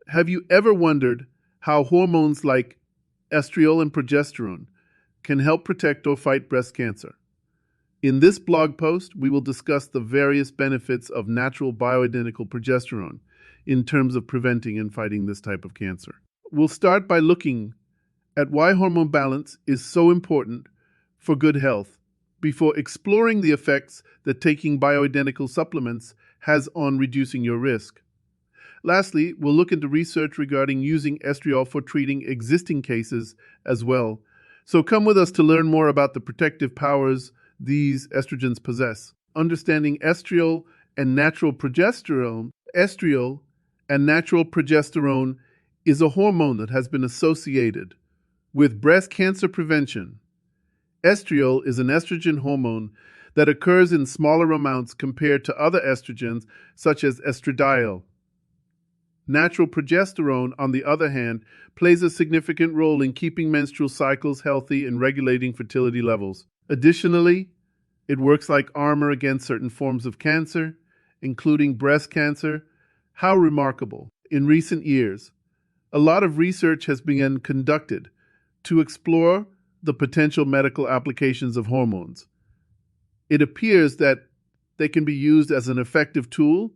Have you ever wondered how hormones like estriol and progesterone can help protect or fight breast cancer? In this blog post, we will discuss the various benefits of natural bioidentical progesterone in terms of preventing and fighting this type of cancer. We'll start by looking at why hormone balance is so important for good health before exploring the effects that taking bioidentical supplements has on reducing your risk. Lastly, we'll look into research regarding using estriol for treating existing cases as well. So come with us to learn more about the protective powers these estrogens possess. Understanding estriol and natural progesterone. Estriol and natural progesterone is a hormone that has been associated with breast cancer prevention. Estriol is an estrogen hormone that occurs in smaller amounts compared to other estrogens, such as estradiol. Natural progesterone, on the other hand, plays a significant role in keeping menstrual cycles healthy and regulating fertility levels. Additionally, it works like armor against certain forms of cancer, including breast cancer. How remarkable! In recent years, a lot of research has been conducted to explore the potential medical applications of hormones. It appears that they can be used as an effective tool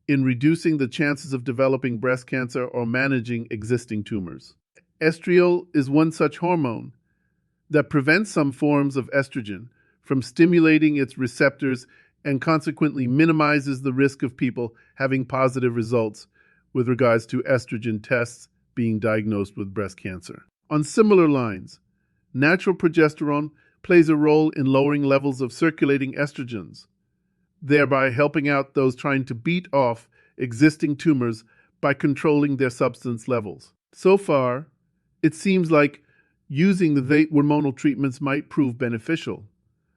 in reducing the chances of developing breast cancer or managing existing tumors. Estriol is one such hormone that prevents some forms of estrogen from stimulating its receptors and consequently minimizes the risk of people having positive results with regards to estrogen tests being diagnosed with breast cancer. On similar lines, natural progesterone plays a role in lowering levels of circulating estrogens, thereby helping out those trying to beat off existing tumors by controlling their substance levels. So far, it seems like using the hormonal treatments might prove beneficial.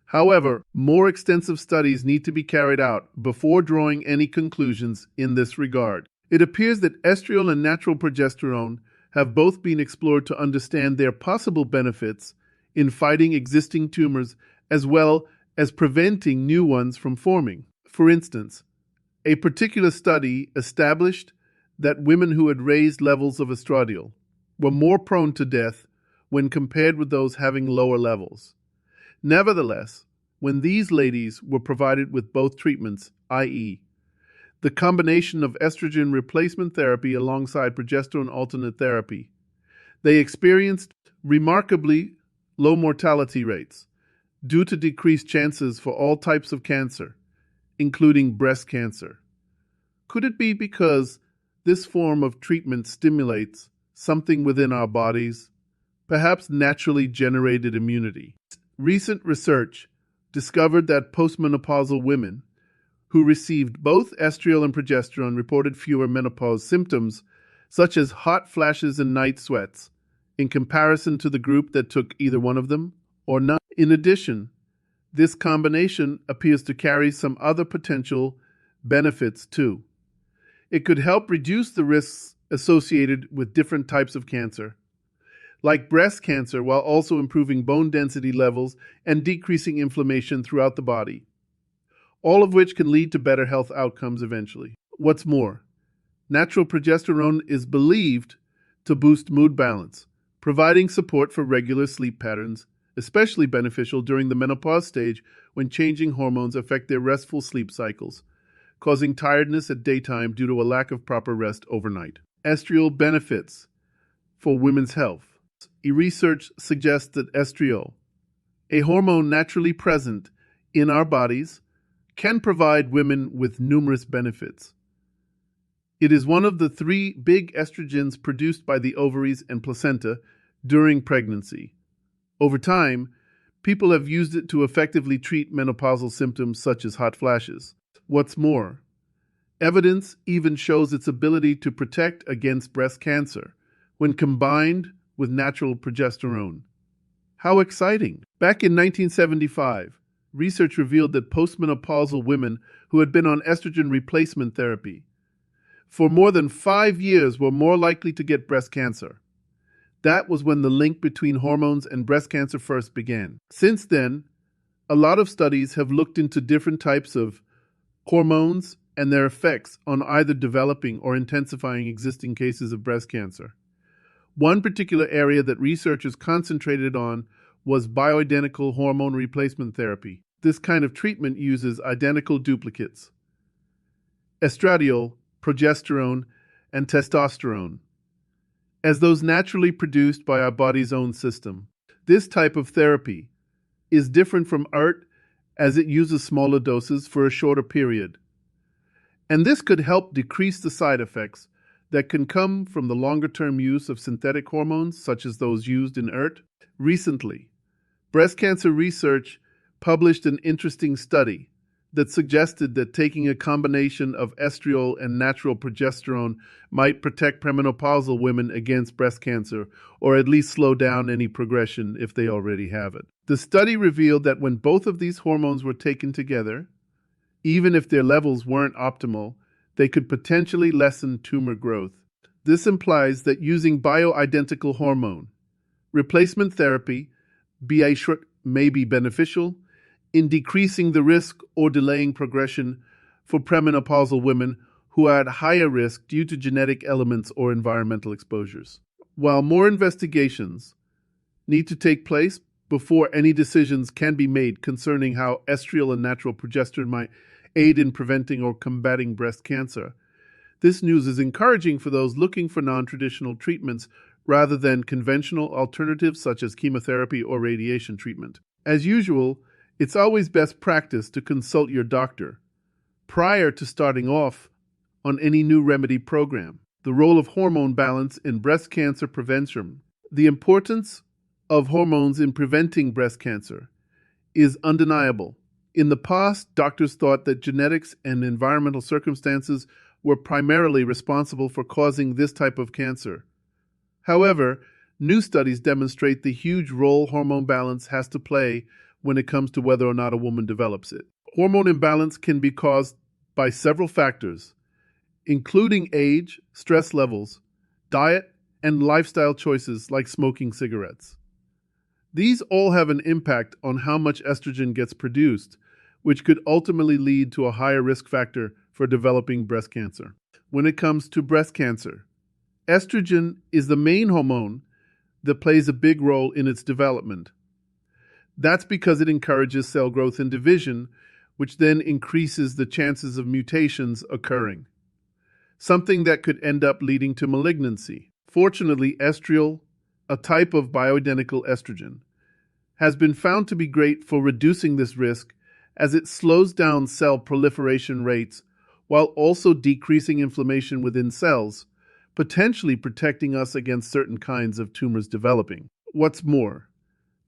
However, more extensive studies need to be carried out before drawing any conclusions in this regard. It appears that estriol and natural progesterone have both been explored to understand their possible benefits in fighting existing tumors as well as preventing new ones from forming. For instance, a particular study established that women who had raised levels of estradiol were more prone to death when compared with those having lower levels. Nevertheless, when these ladies were provided with both treatments, i.e., the combination of estrogen replacement therapy alongside progesterone alternate therapy, they experienced remarkably low mortality rates due to decreased chances for all types of cancer, including breast cancer. Could it be because this form of treatment stimulates something within our bodies, perhaps naturally generated immunity? Recent research discovered that postmenopausal women who received both estriol and progesterone reported fewer menopause symptoms, such as hot flashes and night sweats, in comparison to the group that took either one of them or none. In addition, this combination appears to carry some other potential benefits too. It could help reduce the risks associated with different types of cancer, like breast cancer, while also improving bone density levels and decreasing inflammation throughout the body, all of which can lead to better health outcomes eventually. What's more, natural progesterone is believed to boost mood balance, providing support for regular sleep patterns, especially beneficial during the menopause stage when changing hormones affect their restful sleep cycles, causing tiredness at daytime due to a lack of proper rest overnight. Estriol benefits for women's health. Research suggests that estriol, a hormone naturally present in our bodies, can provide women with numerous benefits. It is one of the 3 big estrogens produced by the ovaries and placenta during pregnancy. Over time, people have used it to effectively treat menopausal symptoms such as hot flashes. What's more, evidence even shows its ability to protect against breast cancer when combined with natural progesterone. How exciting! Back in 1975, research revealed that postmenopausal women who had been on estrogen replacement therapy for more than 5 years were more likely to get breast cancer. That was when the link between hormones and breast cancer first began. Since then, a lot of studies have looked into different types of hormones and their effects on either developing or intensifying existing cases of breast cancer. One particular area that researchers concentrated on was bioidentical hormone replacement therapy. This kind of treatment uses identical duplicates: estradiol, progesterone, and testosterone, as those naturally produced by our body's own system. This type of therapy is different from ERT as it uses smaller doses for a shorter period. And this could help decrease the side effects that can come from the longer-term use of synthetic hormones, such as those used in ERT. Recently, breast cancer research published an interesting study that suggested that taking a combination of estriol and natural progesterone might protect premenopausal women against breast cancer, or at least slow down any progression if they already have it. The study revealed that when both of these hormones were taken together, even if their levels weren't optimal, they could potentially lessen tumor growth. This implies that using bioidentical hormone replacement therapy may be beneficial in decreasing the risk or delaying progression for premenopausal women who are at higher risk due to genetic elements or environmental exposures. While more investigations need to take place before any decisions can be made concerning how estriol and natural progesterone might aid in preventing or combating breast cancer, this news is encouraging for those looking for non-traditional treatments rather than conventional alternatives such as chemotherapy or radiation treatment. As usual, it's always best practice to consult your doctor prior to starting off on any new remedy program. The role of hormone balance in breast cancer prevention. The importance of hormones in preventing breast cancer is undeniable. In the past, doctors thought that genetics and environmental circumstances were primarily responsible for causing this type of cancer. However, new studies demonstrate the huge role hormone balance has to play when it comes to whether or not a woman develops it. Hormone imbalance can be caused by several factors, including age, stress levels, diet, and lifestyle choices like smoking cigarettes. These all have an impact on how much estrogen gets produced, which could ultimately lead to a higher risk factor for developing breast cancer. When it comes to breast cancer, estrogen is the main hormone that plays a big role in its development. That's because it encourages cell growth and division, which then increases the chances of mutations occurring, something that could end up leading to malignancy. Fortunately, estriol, a type of bioidentical estrogen, has been found to be great for reducing this risk as it slows down cell proliferation rates while also decreasing inflammation within cells, potentially protecting us against certain kinds of tumors developing. What's more,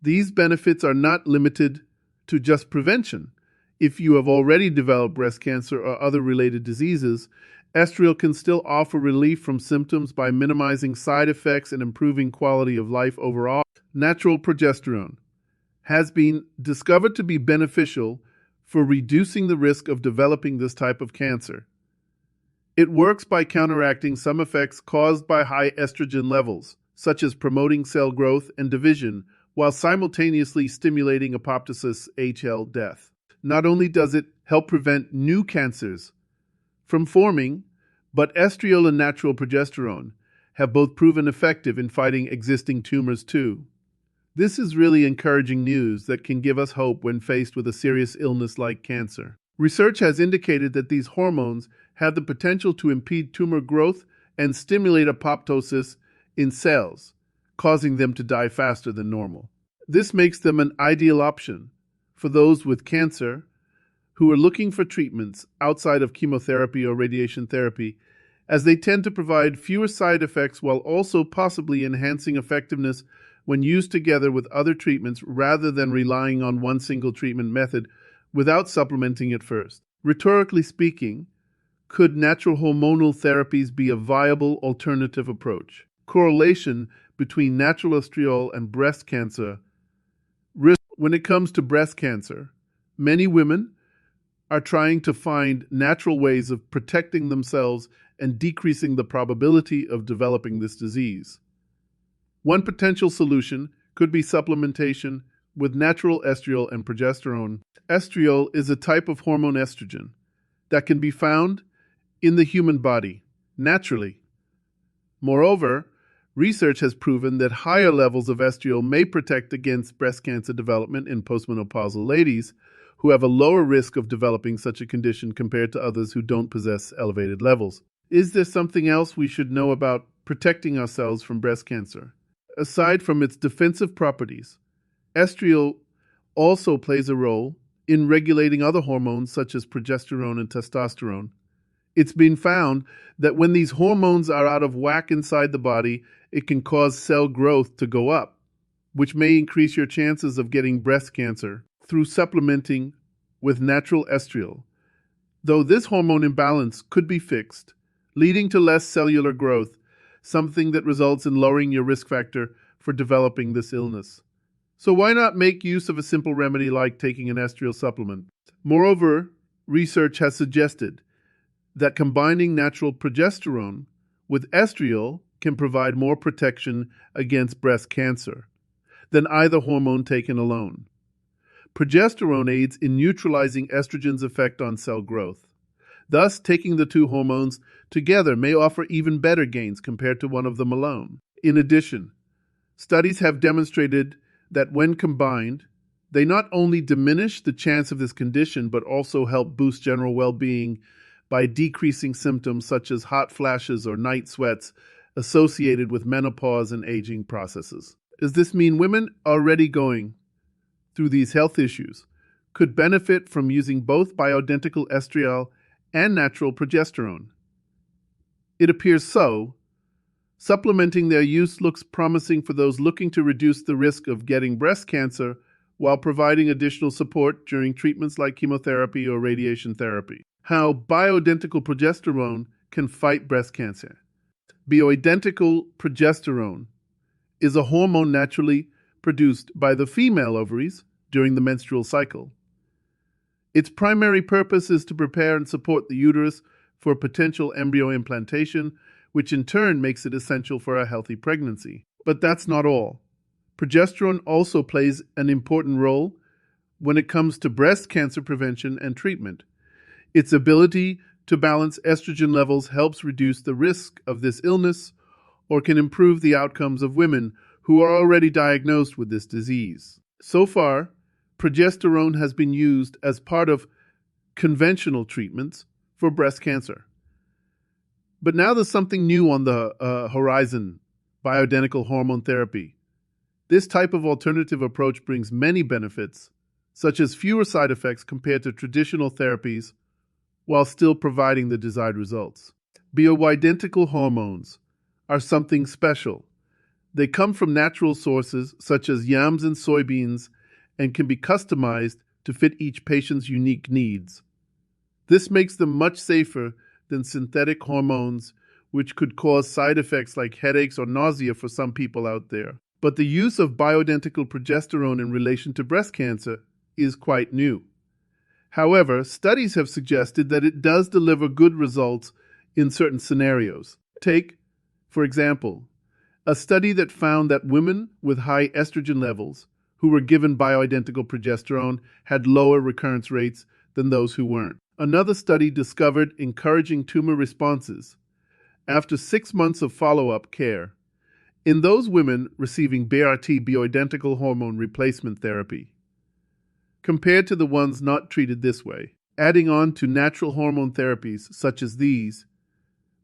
these benefits are not limited to just prevention. If you have already developed breast cancer or other related diseases, estriol can still offer relief from symptoms by minimizing side effects and improving quality of life overall. Natural progesterone has been discovered to be beneficial for reducing the risk of developing this type of cancer. It works by counteracting some effects caused by high estrogen levels, such as promoting cell growth and division, while simultaneously stimulating apoptosis HL death. Not only does it help prevent new cancers from forming, but estriol and natural progesterone have both proven effective in fighting existing tumors too. This is really encouraging news that can give us hope when faced with a serious illness like cancer. Research has indicated that these hormones have the potential to impede tumor growth and stimulate apoptosis in cells, causing them to die faster than normal. This makes them an ideal option for those with cancer who are looking for treatments outside of chemotherapy or radiation therapy, as they tend to provide fewer side effects while also possibly enhancing effectiveness when used together with other treatments rather than relying on one single treatment method without supplementing it first. Rhetorically speaking, could natural hormonal therapies be a viable alternative approach? Correlation between natural estriol and breast cancer risk. When it comes to breast cancer, many women are trying to find natural ways of protecting themselves and decreasing the probability of developing this disease. One potential solution could be supplementation with natural estriol and progesterone. Estriol is a type of hormone estrogen that can be found in the human body naturally. Moreover, research has proven that higher levels of estriol may protect against breast cancer development in postmenopausal ladies who have a lower risk of developing such a condition compared to others who don't possess elevated levels. Is there something else we should know about protecting ourselves from breast cancer? Aside from its defensive properties, estriol also plays a role in regulating other hormones such as progesterone and testosterone. It's been found that when these hormones are out of whack inside the body, it can cause cell growth to go up, which may increase your chances of getting breast cancer through supplementing with natural estriol. Though this hormone imbalance could be fixed, leading to less cellular growth, something that results in lowering your risk factor for developing this illness. So why not make use of a simple remedy like taking an estriol supplement? Moreover, research has suggested that combining natural progesterone with estriol can provide more protection against breast cancer than either hormone taken alone. Progesterone aids in neutralizing estrogen's effect on cell growth. Thus, taking the two hormones together may offer even better gains compared to one of them alone. In addition, studies have demonstrated that when combined, they not only diminish the chance of this condition but also help boost general well-being by decreasing symptoms such as hot flashes or night sweats associated with menopause and aging processes. Does this mean women already going through these health issues could benefit from using both bioidentical estriol and natural progesterone? It appears so. Supplementing their use looks promising for those looking to reduce the risk of getting breast cancer while providing additional support during treatments like chemotherapy or radiation therapy. How bioidentical progesterone can fight breast cancer. Bioidentical progesterone is a hormone naturally produced by the female ovaries during the menstrual cycle. Its primary purpose is to prepare and support the uterus for potential embryo implantation, which in turn makes it essential for a healthy pregnancy. But that's not all. Progesterone also plays an important role when it comes to breast cancer prevention and treatment. Its ability to balance estrogen levels helps reduce the risk of this illness or can improve the outcomes of women who are already diagnosed with this disease. So far, progesterone has been used as part of conventional treatments for breast cancer. But now there's something new on the horizon, bioidentical hormone therapy. This type of alternative approach brings many benefits, such as fewer side effects compared to traditional therapies, while still providing the desired results. Bioidentical hormones are something special. They come from natural sources such as yams and soybeans and can be customized to fit each patient's unique needs. This makes them much safer than synthetic hormones, which could cause side effects like headaches or nausea for some people out there. But the use of bioidentical progesterone in relation to breast cancer is quite new. However, studies have suggested that it does deliver good results in certain scenarios. Take, for example, a study that found that women with high estrogen levels who were given bioidentical progesterone had lower recurrence rates than those who weren't. Another study discovered encouraging tumor responses after 6 months of follow-up care in those women receiving BRT, bioidentical hormone replacement therapy, compared to the ones not treated this way. Adding on to natural hormone therapies such as these,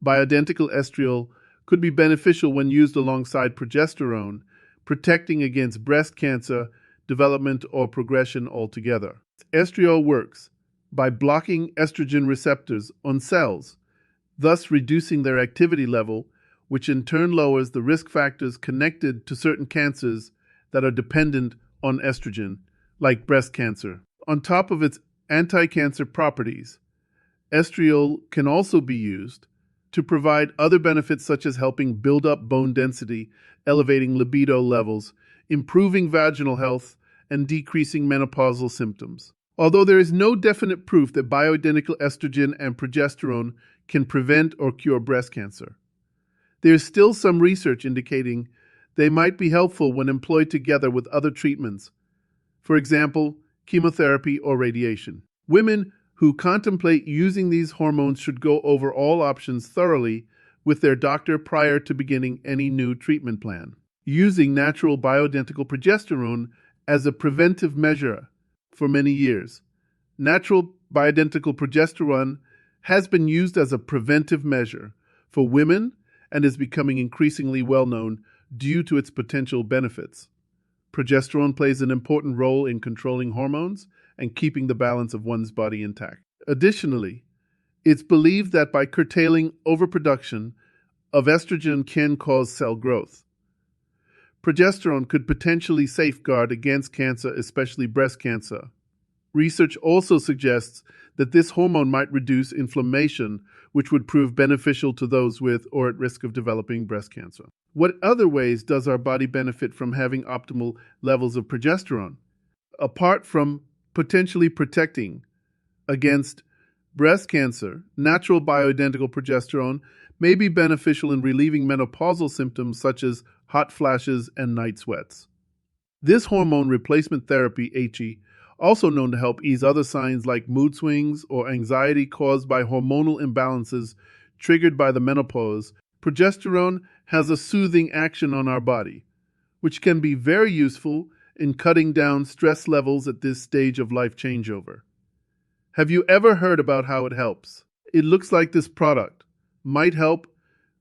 bioidentical estriol could be beneficial when used alongside progesterone, protecting against breast cancer development or progression altogether. Estriol works by blocking estrogen receptors on cells, thus reducing their activity level, which in turn lowers the risk factors connected to certain cancers that are dependent on estrogen, like breast cancer. On top of its anti-cancer properties, estriol can also be used to provide other benefits such as helping build up bone density, elevating libido levels, improving vaginal health, and decreasing menopausal symptoms. Although there is no definite proof that bioidentical estrogen and progesterone can prevent or cure breast cancer, there is still some research indicating they might be helpful when employed together with other treatments, for example, chemotherapy or radiation. Women who contemplate using these hormones should go over all options thoroughly with their doctor prior to beginning any new treatment plan. Using natural bioidentical progesterone as a preventive measure for many years. Natural bioidentical progesterone has been used as a preventive measure for women and is becoming increasingly well known due to its potential benefits. Progesterone plays an important role in controlling hormones and keeping the balance of one's body intact. Additionally, it's believed that by curtailing overproduction of estrogen can cause cell growth. Progesterone could potentially safeguard against cancer, especially breast cancer. Research also suggests that this hormone might reduce inflammation, which would prove beneficial to those with or at risk of developing breast cancer. What other ways does our body benefit from having optimal levels of progesterone? Apart from potentially protecting against breast cancer, natural bioidentical progesterone may be beneficial in relieving menopausal symptoms such as hot flashes and night sweats. This hormone replacement therapy, HE, also known to help ease other signs like mood swings or anxiety caused by hormonal imbalances triggered by the menopause, progesterone has a soothing action on our body, which can be very useful in cutting down stress levels at this stage of life changeover. Have you ever heard about how it helps? It looks like this product might help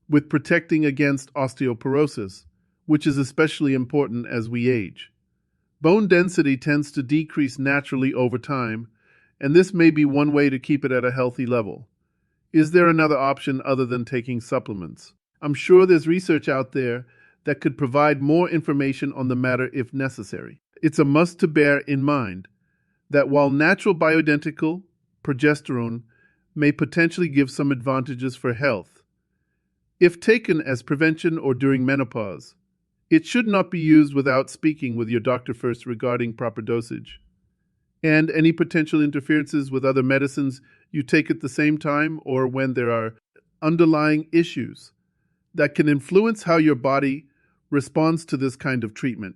with protecting against osteoporosis, which is especially important as we age. Bone density tends to decrease naturally over time, and this may be one way to keep it at a healthy level. Is there another option other than taking supplements? I'm sure there's research out there that could provide more information on the matter if necessary. It's a must to bear in mind that while natural bioidentical progesterone may potentially give some advantages for health, if taken as prevention or during menopause, it should not be used without speaking with your doctor first regarding proper dosage. And any potential interferences with other medicines you take at the same time or when there are underlying issues that can influence how your body responds to this kind of treatment.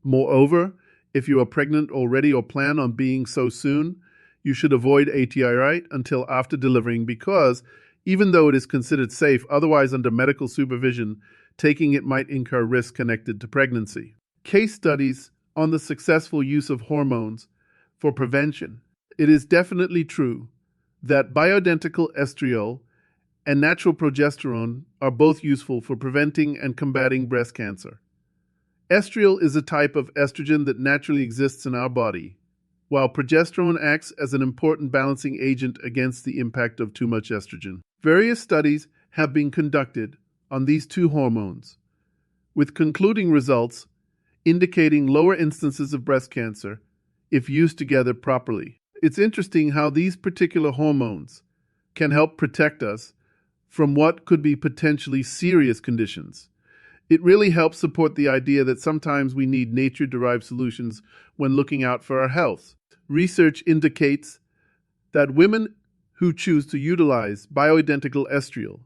Moreover, if you are pregnant already or plan on being so soon, you should avoid ATI until after delivering because, even though it is considered safe otherwise under medical supervision, taking it might incur risks connected to pregnancy. Case studies on the successful use of hormones for prevention. It is definitely true that bioidentical estriol and natural progesterone are both useful for preventing and combating breast cancer. Estriol is a type of estrogen that naturally exists in our body, while progesterone acts as an important balancing agent against the impact of too much estrogen. Various studies have been conducted on these two hormones, with concluding results indicating lower instances of breast cancer if used together properly. It's interesting how these particular hormones can help protect us from what could be potentially serious conditions. It really helps support the idea that sometimes we need nature-derived solutions when looking out for our health. Research indicates that women who choose to utilize bioidentical estriol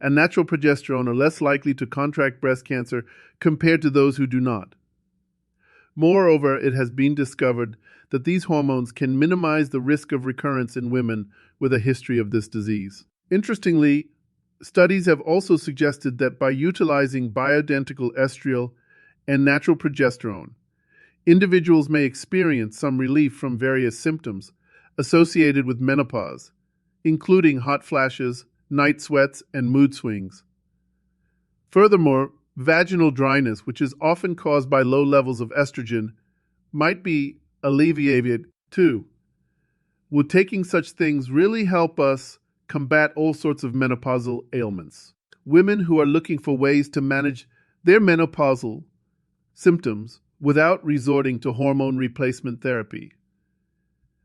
and natural progesterone are less likely to contract breast cancer compared to those who do not. Moreover, it has been discovered that these hormones can minimize the risk of recurrence in women with a history of this disease. Interestingly, studies have also suggested that by utilizing bioidentical estriol and natural progesterone, individuals may experience some relief from various symptoms associated with menopause, including hot flashes, night sweats, and mood swings. Furthermore, vaginal dryness, which is often caused by low levels of estrogen, might be alleviated too. Would taking such things really help us combat all sorts of menopausal ailments? Women who are looking for ways to manage their menopausal symptoms without resorting to hormone replacement therapy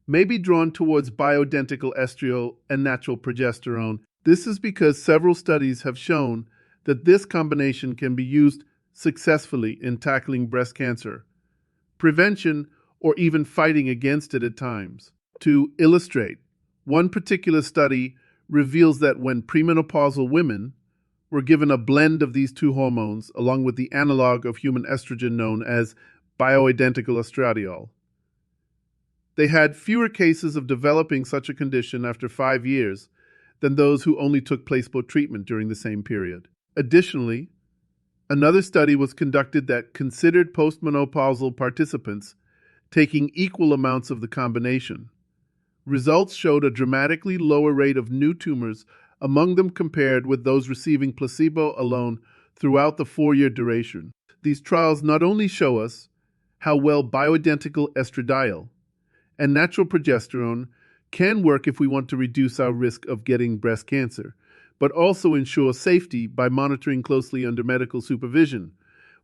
may be drawn towards bioidentical estriol and natural progesterone. This is because several studies have shown that this combination can be used successfully in tackling breast cancer, prevention, or even fighting against it at times. To illustrate, one particular study reveals that when premenopausal women were given a blend of these two hormones along with the analog of human estrogen known as bioidentical estradiol, They had fewer cases of developing such a condition after 5 years than those who only took placebo treatment during the same period. Additionally, another study was conducted that considered postmenopausal participants taking equal amounts of the combination. Results showed a dramatically lower rate of new tumors among them compared with those receiving placebo alone throughout the 4-year duration. These trials not only show us how well bioidentical estradiol and natural progesterone can work if we want to reduce our risk of getting breast cancer, but also ensure safety by monitoring closely under medical supervision.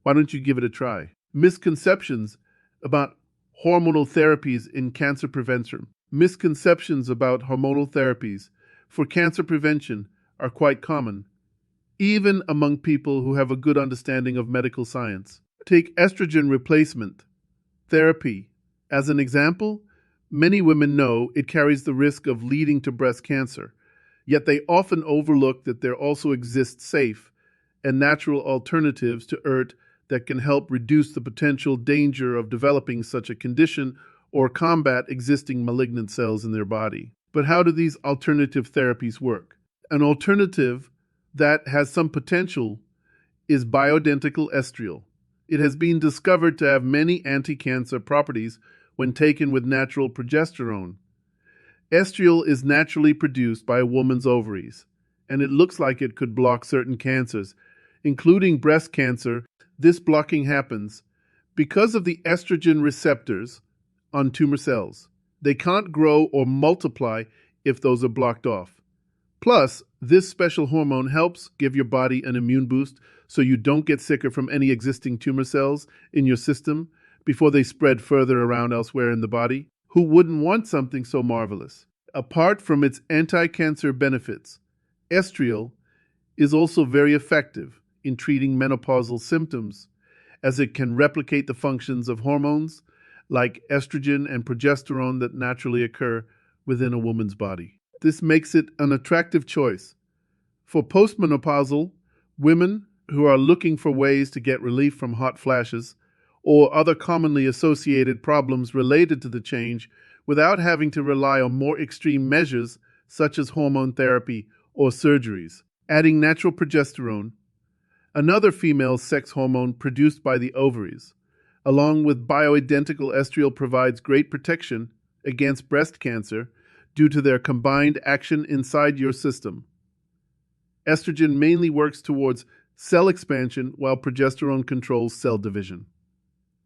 Why don't you give it a try? Misconceptions about hormonal therapies in cancer prevention. Misconceptions about hormonal therapies for cancer prevention are quite common, even among people who have a good understanding of medical science. Take estrogen replacement therapy as an example. Many women know it carries the risk of leading to breast cancer, yet they often overlook that there also exist safe and natural alternatives to ERT that can help reduce the potential danger of developing such a condition or combat existing malignant cells in their body. But how do these alternative therapies work? An alternative that has some potential is bioidentical estriol. It has been discovered to have many anti-cancer properties when taken with natural progesterone. Estriol is naturally produced by a woman's ovaries, and it looks like it could block certain cancers, including breast cancer. This blocking happens because of the estrogen receptors on tumor cells. They can't grow or multiply if those are blocked off. Plus, this special hormone helps give your body an immune boost so you don't get sicker from any existing tumor cells in your system before they spread further around elsewhere in the body. Who wouldn't want something so marvelous? Apart from its anti-cancer benefits, estriol is also very effective in treating menopausal symptoms, as it can replicate the functions of hormones like estrogen and progesterone that naturally occur within a woman's body. This makes it an attractive choice for postmenopausal women who are looking for ways to get relief from hot flashes or other commonly associated problems related to the change without having to rely on more extreme measures such as hormone therapy or surgeries. Adding natural progesterone, another female sex hormone produced by the ovaries, along with bioidentical estriol provides great protection against breast cancer due to their combined action inside your system. Estrogen mainly works towards cell expansion while progesterone controls cell division.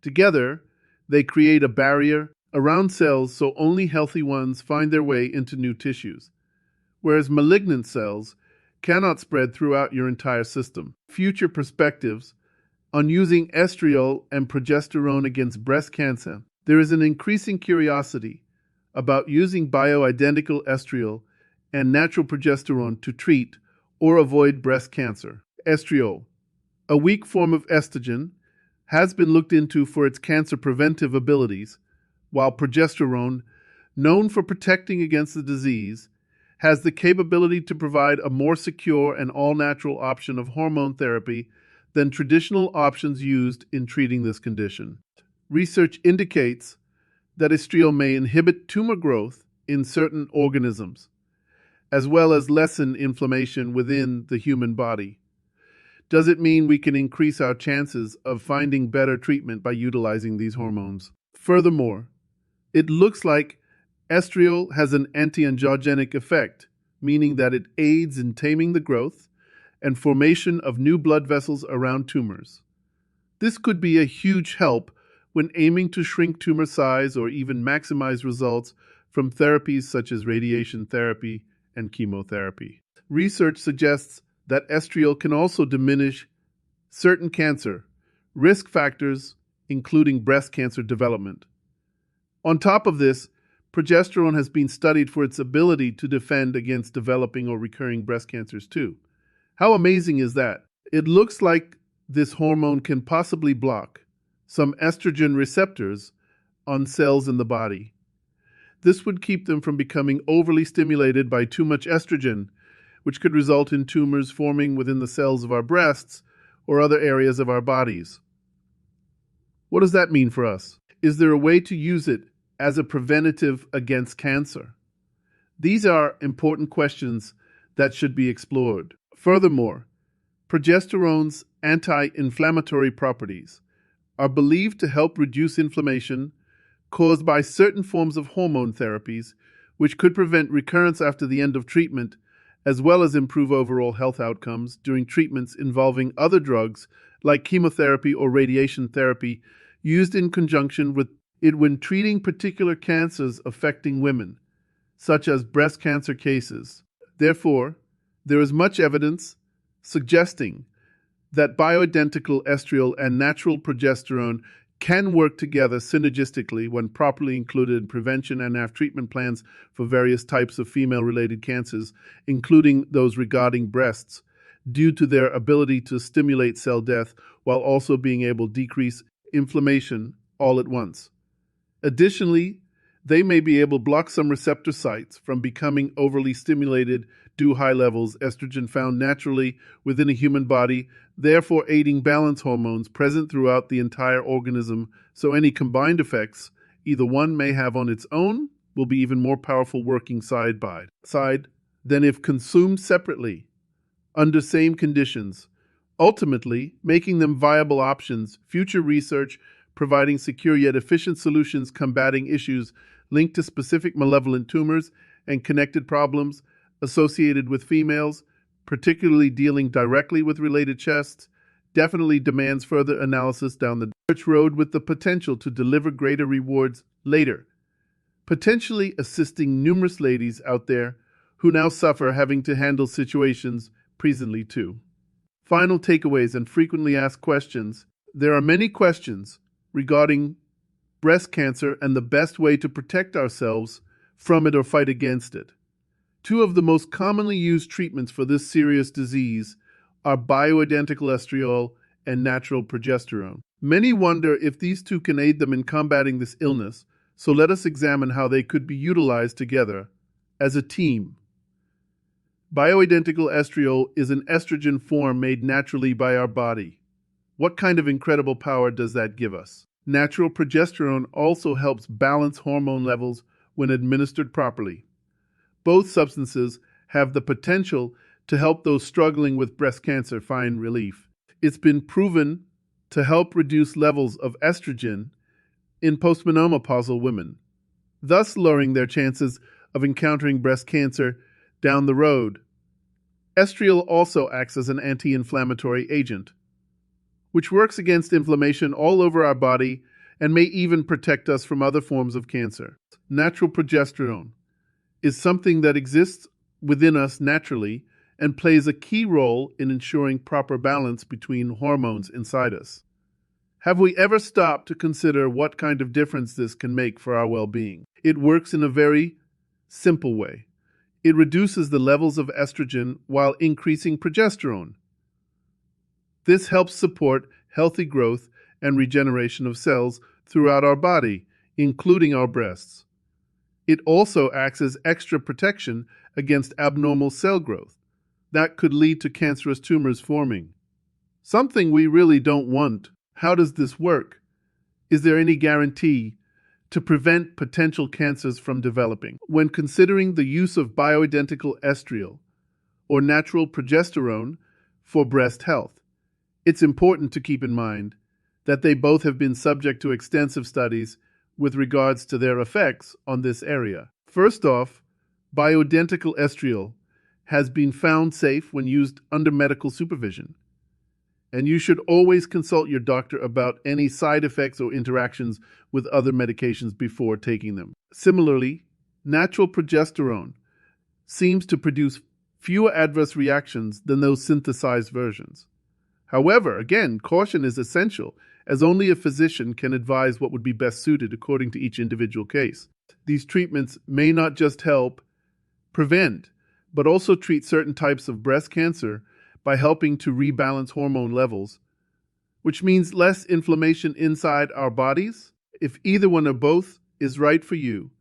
Together, they create a barrier around cells so only healthy ones find their way into new tissues, whereas malignant cells cannot spread throughout your entire system. Future perspectives on using estriol and progesterone against breast cancer. There is an increasing curiosity about using bioidentical estriol and natural progesterone to treat or avoid breast cancer. Estriol, a weak form of estrogen, has been looked into for its cancer preventive abilities, while progesterone, known for protecting against the disease, has the capability to provide a more secure and all-natural option of hormone therapy than traditional options used in treating this condition. Research indicates that estriol may inhibit tumor growth in certain organisms, as well as lessen inflammation within the human body. Does it mean we can increase our chances of finding better treatment by utilizing these hormones? Furthermore, it looks like estriol has an anti-angiogenic effect, meaning that it aids in taming the growth and formation of new blood vessels around tumors. This could be a huge help when aiming to shrink tumor size or even maximize results from therapies such as radiation therapy and chemotherapy. Research suggests that estriol can also diminish certain cancer risk factors, including breast cancer development. On top of this, progesterone has been studied for its ability to defend against developing or recurring breast cancers too. How amazing is that? It looks like this hormone can possibly block some estrogen receptors on cells in the body. This would keep them from becoming overly stimulated by too much estrogen, which could result in tumors forming within the cells of our breasts or other areas of our bodies. What does that mean for us? Is there a way to use it as a preventative against cancer? These are important questions that should be explored. Furthermore, progesterone's anti-inflammatory properties are believed to help reduce inflammation caused by certain forms of hormone therapies, which could prevent recurrence after the end of treatment, as well as improve overall health outcomes during treatments involving other drugs like chemotherapy or radiation therapy used in conjunction with it when treating particular cancers affecting women, such as breast cancer cases. Therefore, there is much evidence suggesting that bioidentical estriol and natural progesterone can work together synergistically when properly included in prevention and after treatment plans for various types of female-related cancers, including those regarding breasts, due to their ability to stimulate cell death while also being able to decrease inflammation all at once. Additionally, they may be able to block some receptor sites from becoming overly stimulated due to high levels of estrogen found naturally within a human body, therefore aiding balance hormones present throughout the entire organism, so any combined effects either one may have on its own will be even more powerful working side by side than if consumed separately under same conditions, ultimately making them viable options. Future research providing secure yet efficient solutions combating issues linked to specific malevolent tumors and connected problems associated with females, particularly dealing directly with related chests, definitely demands further analysis down the research road with the potential to deliver greater rewards later, potentially assisting numerous ladies out there who now suffer having to handle situations presently too. Final takeaways and frequently asked questions. There are many questions regarding breast cancer and the best way to protect ourselves from it or fight against it. Two of the most commonly used treatments for this serious disease are bioidentical estriol and natural progesterone. Many wonder if these two can aid them in combating this illness, so let us examine how they could be utilized together as a team. Bioidentical estriol is an estrogen form made naturally by our body. What kind of incredible power does that give us? Natural progesterone also helps balance hormone levels when administered properly. Both substances have the potential to help those struggling with breast cancer find relief. It's been proven to help reduce levels of estrogen in postmenopausal women, thus lowering their chances of encountering breast cancer down the road. Estriol also acts as an anti-inflammatory agent, which works against inflammation all over our body and may even protect us from other forms of cancer. Natural progesterone is something that exists within us naturally and plays a key role in ensuring proper balance between hormones inside us. Have we ever stopped to consider what kind of difference this can make for our well-being? It works in a very simple way. It reduces the levels of estrogen while increasing progesterone. This helps support healthy growth and regeneration of cells throughout our body, including our breasts. It also acts as extra protection against abnormal cell growth that could lead to cancerous tumors forming. Something we really don't want. How does this work? Is there any guarantee to prevent potential cancers from developing? When considering the use of bioidentical estriol or natural progesterone for breast health, it's important to keep in mind that they both have been subject to extensive studies with regards to their effects on this area. First off, bioidentical estriol has been found safe when used under medical supervision, and you should always consult your doctor about any side effects or interactions with other medications before taking them. Similarly, natural progesterone seems to produce fewer adverse reactions than those synthesized versions. However, again, caution is essential, as only a physician can advise what would be best suited according to each individual case. These treatments may not just help prevent, but also treat certain types of breast cancer by helping to rebalance hormone levels, which means less inflammation inside our bodies. If either one or both is right for you,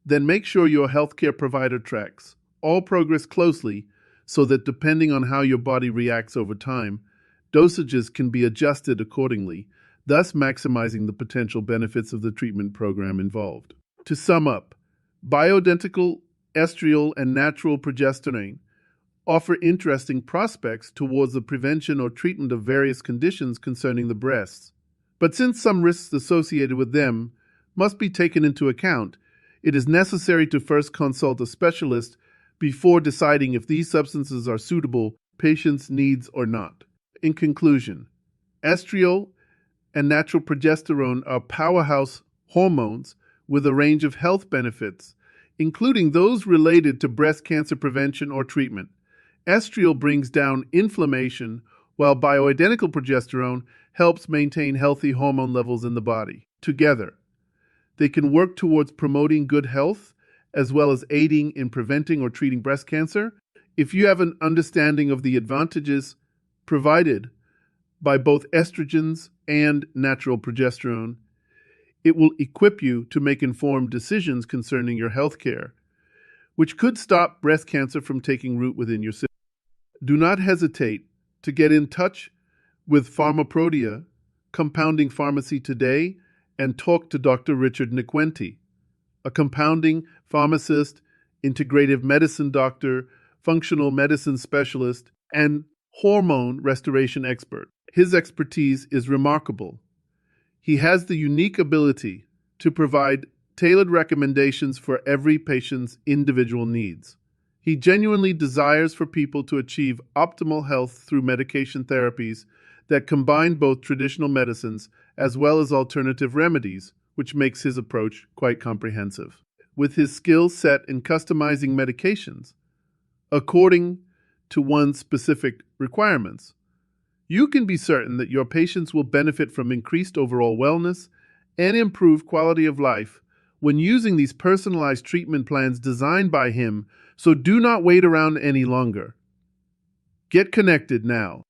then make sure your healthcare provider tracks all progress closely so that depending on how your body reacts over time, dosages can be adjusted accordingly, thus maximizing the potential benefits of the treatment program involved. To sum up, bioidentical estriol and natural progesterone offer interesting prospects towards the prevention or treatment of various conditions concerning the breasts. But since some risks associated with them must be taken into account, it is necessary to first consult a specialist before deciding if these substances are suitable for patients' needs or not. In conclusion, estriol and natural progesterone are powerhouse hormones with a range of health benefits, including those related to breast cancer prevention or treatment. Estriol brings down inflammation, while bioidentical progesterone helps maintain healthy hormone levels in the body. Together, they can work towards promoting good health as well as aiding in preventing or treating breast cancer. If you have an understanding of the advantages provided by both estrogens and natural progesterone, it will equip you to make informed decisions concerning your health care, which could stop breast cancer from taking root within your system. Do not hesitate to get in touch with Pharmaprodia, Compounding Pharmacy today, and talk to Dr. Richard Nkwenti, a compounding pharmacist, integrative medicine doctor, functional medicine specialist, and hormone restoration expert. His expertise is remarkable. He has the unique ability to provide tailored recommendations for every patient's individual needs. He genuinely desires for people to achieve optimal health through medication therapies that combine both traditional medicines as well as alternative remedies, which makes his approach quite comprehensive. With his skill set in customizing medications according to one's specific requirements, you can be certain that your patients will benefit from increased overall wellness and improved quality of life when using these personalized treatment plans designed by him. So do not wait around any longer. Get connected now.